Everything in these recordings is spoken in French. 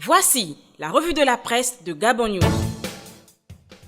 Voici la revue de la presse de Gabon News.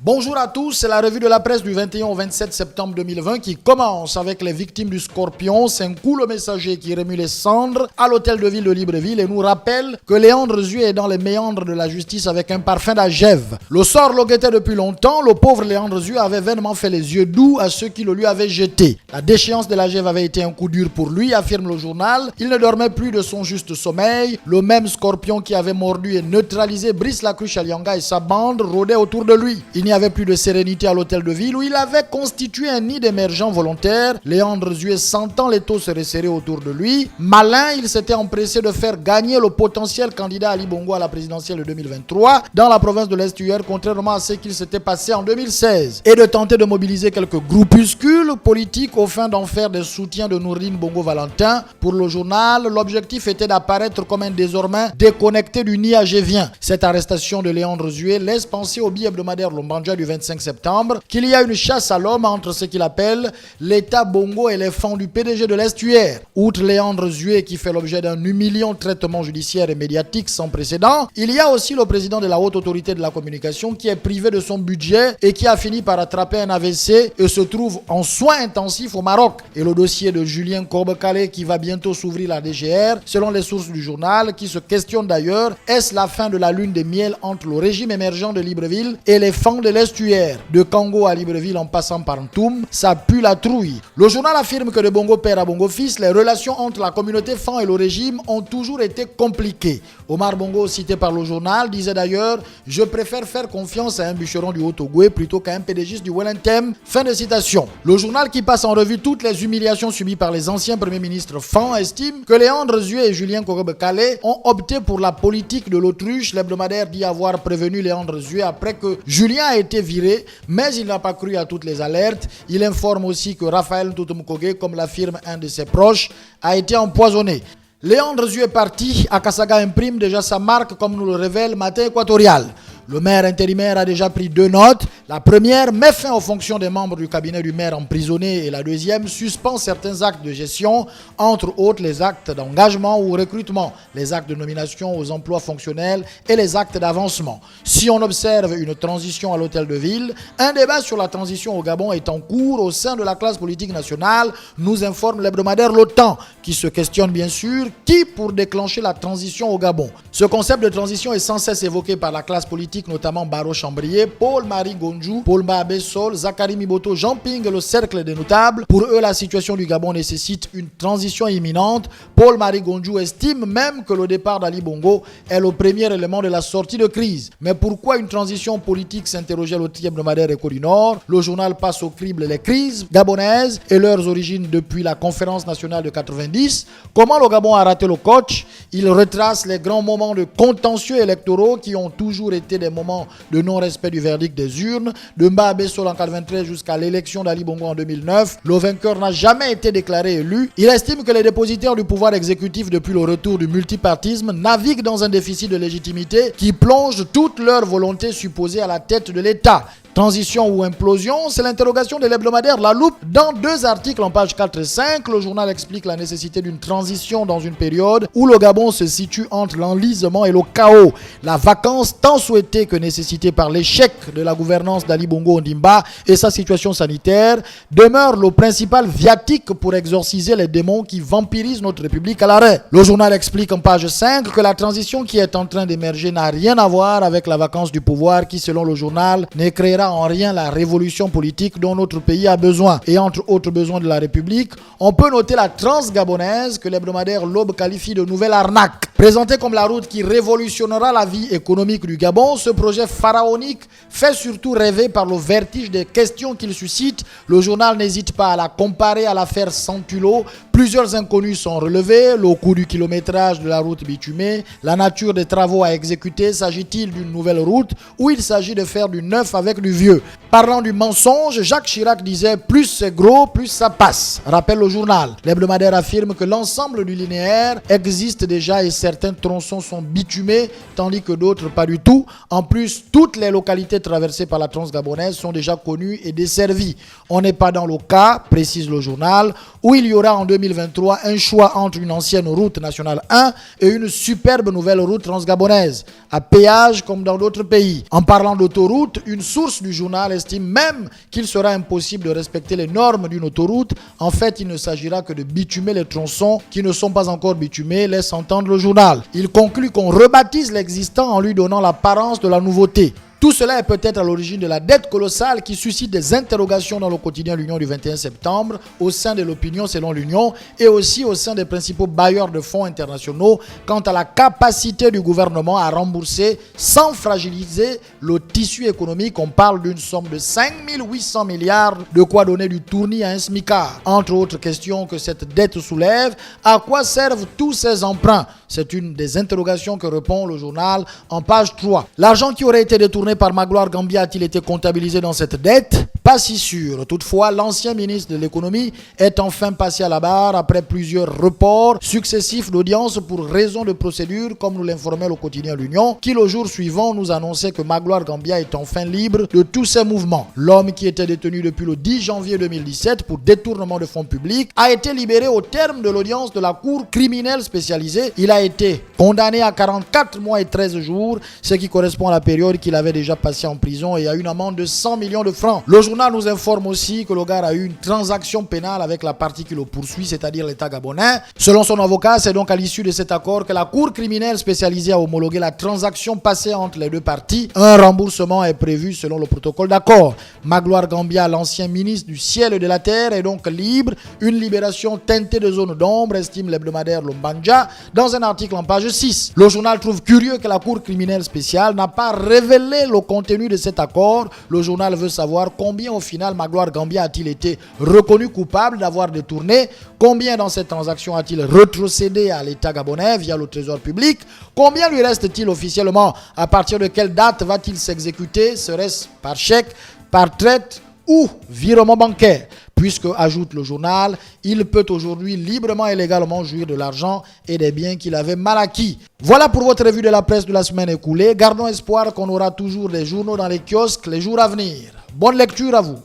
Bonjour à tous, c'est la revue de la presse du 21 au 27 septembre 2020 qui commence avec les victimes du Scorpion. C'est un coup le messager qui remue les cendres à l'hôtel de ville de Libreville et nous rappelle que Léandre Zué est dans les méandres de la justice avec un parfum d'agève. Le sort le guettait depuis longtemps, le pauvre Léandre Zué avait vainement fait les yeux doux à ceux qui le lui avaient jeté. La déchéance de l'agève avait été un coup dur pour lui, affirme le journal. Il ne dormait plus de son juste sommeil. Le même Scorpion qui avait mordu et neutralisé Brice Lacruche Alianga et sa bande rôdait autour de lui. Il n'y avait plus de sérénité à l'hôtel de ville où il avait constitué un nid d'émergents volontaires. Léandre Zué, sentant les taux se resserrer autour de lui, malin, il s'était empressé de faire gagner le potentiel candidat Ali Bongo à la présidentielle de 2023 dans la province de l'Est-UR, contrairement à ce qu'il s'était passé en 2016, et de tenter de mobiliser quelques groupuscules politiques au fin d'en faire des soutiens de Nourine Bongo Valentin. Pour le journal, l'objectif était d'apparaître comme un désormais déconnecté du nid agévien. Cette arrestation de Léandre Zué laisse penser au bi-hebdomadaire Lombanja du 25 septembre qu'il y a une chasse à l'homme entre ce qu'il appelle l'État Bongo et les fonds du PDG de l'Est-UR. Outre Léandre Zué qui fait l'objet d'un humiliant traitement judiciaire et médiatique sans précédent, il y a aussi le président de la Haute Autorité de la Communication qui est privé de son budget et qui a fini par attraper un AVC et se trouve en soins intensifs au Maroc. Et le dossier de Julien Corbecalé qui va bientôt s'ouvrir à la DGR, selon les sources du journal, qui se questionne d'ailleurs, est-ce la fin de la lune des miels entre le régime émergent de Libreville et les fonds de l'Est-UR? De Congo à Libreville en passant par Ntoum, ça pue la trouille. Le journal affirme que de Bongo père à Bongo fils, les relations entre la communauté fan et le régime ont toujours été compliquées. Omar Bongo, cité par le journal, disait d'ailleurs « Je préfère faire confiance à un bûcheron du Haut-Ogooué plutôt qu'à un pédégiste du Wellington ». Fin de citation. Le journal qui passe en revue toutes les humiliations subies par les anciens premiers ministres fan estime que Léandre Zué et Julien Corbecalé ont opté pour la politique de l'autruche. L'hebdomadaire dit avoir prévenu Léandre Zué après que Julien a été viré, mais il n'a pas cru à toutes les alertes. Il informe aussi que Raphaël Ntoutoumkogué, comme l'affirme un de ses proches, a été empoisonné. Léandre Zué est parti, Akasaga imprime déjà sa marque comme nous le révèle Matin Équatorial. Le maire intérimaire a déjà pris 2 notes. La première met fin aux fonctions des membres du cabinet du maire emprisonnés et la deuxième suspend certains actes de gestion, entre autres les actes d'engagement ou recrutement, les actes de nomination aux emplois fonctionnels et les actes d'avancement. Si on observe une transition à l'hôtel de ville, un débat sur la transition au Gabon est en cours au sein de la classe politique nationale, nous informe l'hebdomadaire Le Temps, qui se questionne bien sûr qui pour déclencher la transition au Gabon. Ce concept de transition est sans cesse évoqué par la classe politique, notamment Baro Chambrier, Paul-Marie Gondjou, Paul Mbabé-Sol, Zachary Miboto, Jean Ping et le cercle des notables. Pour eux, la situation du Gabon nécessite une transition imminente. Paul-Marie Gondjou estime même que le départ d'Ali Bongo est le premier élément de la sortie de crise. Mais pourquoi une transition politique, s'interrogeait le hebdomadaire Écho du Nord. Le journal passe au crible les crises gabonaises et leurs origines depuis la conférence nationale de 90. Comment le Gabon a raté le coach? Il retrace les grands moments de contentieux électoraux qui ont toujours été des moments de non-respect du verdict des urnes. De Mbabé Sol en 93 jusqu'à l'élection d'Ali Bongo en 2009, le vainqueur n'a jamais été déclaré élu. Il estime que les dépositaires du pouvoir exécutif depuis le retour du multipartisme naviguent dans un déficit de légitimité qui plonge toute leur volonté supposée à la tête de l'État. Transition ou implosion, c'est l'interrogation de l'hebdomadaire La Loupe. Dans 2 articles en pages 4 et 5, le journal explique la nécessité d'une transition dans une période où le Gabon se situe entre l'enlisement et le chaos. La vacance tant souhaitée que nécessitée par l'échec de la gouvernance d'Ali Bongo Ondimba et sa situation sanitaire demeure le principal viatique pour exorciser les démons qui vampirisent notre République à l'arrêt. Le journal explique en page 5 que la transition qui est en train d'émerger n'a rien à voir avec la vacance du pouvoir qui, selon le journal, ne créera en rien la révolution politique dont notre pays a besoin. Et entre autres besoins de la République, on peut noter la transgabonaise que l'hebdomadaire L'Aube qualifie de nouvelle arnaque. Présenté comme la route qui révolutionnera la vie économique du Gabon, ce projet pharaonique fait surtout rêver par le vertige des questions qu'il suscite. Le journal n'hésite pas à la comparer à l'affaire Santulo. Plusieurs inconnus sont relevés, le coût du kilométrage de la route bitumée, la nature des travaux à exécuter, s'agit-il d'une nouvelle route ou il s'agit de faire du neuf avec du vieux? Parlant du mensonge, Jacques Chirac disait « plus c'est gros, plus ça passe », rappelle le journal. L'hebdomadaire affirme que l'ensemble du linéaire existe déjà et certains certains tronçons sont bitumés, tandis que d'autres pas du tout. En plus, toutes les localités traversées par la Transgabonaise sont déjà connues et desservies. On n'est pas dans le cas, précise le journal, où il y aura en 2023 un choix entre une ancienne route nationale 1 et une superbe nouvelle route transgabonaise, à péage comme dans d'autres pays. En parlant d'autoroute, une source du journal estime même qu'il sera impossible de respecter les normes d'une autoroute. En fait, il ne s'agira que de bitumer les tronçons qui ne sont pas encore bitumés, laisse entendre le journal. Il conclut qu'on rebaptise l'existant en lui donnant l'apparence de la nouveauté. Tout cela est peut-être à l'origine de la dette colossale qui suscite des interrogations dans le quotidien L'Union du 21 septembre, au sein de l'opinion selon l'Union et aussi au sein des principaux bailleurs de fonds internationaux quant à la capacité du gouvernement à rembourser sans fragiliser le tissu économique. On parle d'une somme de 5 800 milliards, de quoi donner du tournis à un smicard. Entre autres questions que cette dette soulève, à quoi servent tous ces emprunts? C'est une des interrogations que répond le journal en page 3. L'argent qui aurait été détourné par Magloire Gambia a-t-il été comptabilisé dans cette dette? Pas si sûr. Toutefois, l'ancien ministre de l'économie est enfin passé à la barre après plusieurs reports successifs d'audience pour raison de procédure, comme nous l'informait le quotidien L'Union, qui le jour suivant nous annonçait que Magloire Gambia est enfin libre de tous ses mouvements. L'homme qui était détenu depuis le 10 janvier 2017 pour détournement de fonds publics a été libéré au terme de l'audience de la Cour criminelle spécialisée. Il a été condamné à 44 mois et 13 jours, ce qui correspond à la période qu'il avait déjà passée en prison, et à une amende de 100 millions de francs. Le journal nous informe aussi que le gars a eu une transaction pénale avec la partie qui le poursuit, c'est-à-dire l'État gabonais. Selon son avocat, c'est donc à l'issue de cet accord que la Cour criminelle spécialisée a homologué la transaction passée entre les deux parties. Un remboursement est prévu selon le protocole d'accord. Magloire Gambia, l'ancien ministre du ciel et de la terre, est donc libre. Une libération teintée de zone d'ombre, estime l'hebdomadaire Lombanja dans un article en page 6. Le journal trouve curieux que la Cour criminelle spéciale n'a pas révélé le contenu de cet accord. Le journal veut savoir combien au final Magloire Gambia a-t-il été reconnu coupable d'avoir détourné, combien dans cette transaction a-t-il rétrocédé à l'État gabonais via le trésor public, combien lui reste-t-il officiellement, à partir de quelle date va-t-il s'exécuter, serait-ce par chèque, par traite ou virement bancaire, puisque, ajoute le journal, il peut aujourd'hui librement et légalement jouir de l'argent et des biens qu'il avait mal acquis. Voilà pour votre revue de la presse de la semaine écoulée. Gardons espoir qu'on aura toujours des journaux dans les kiosques les jours à venir. Bonne lecture à vous.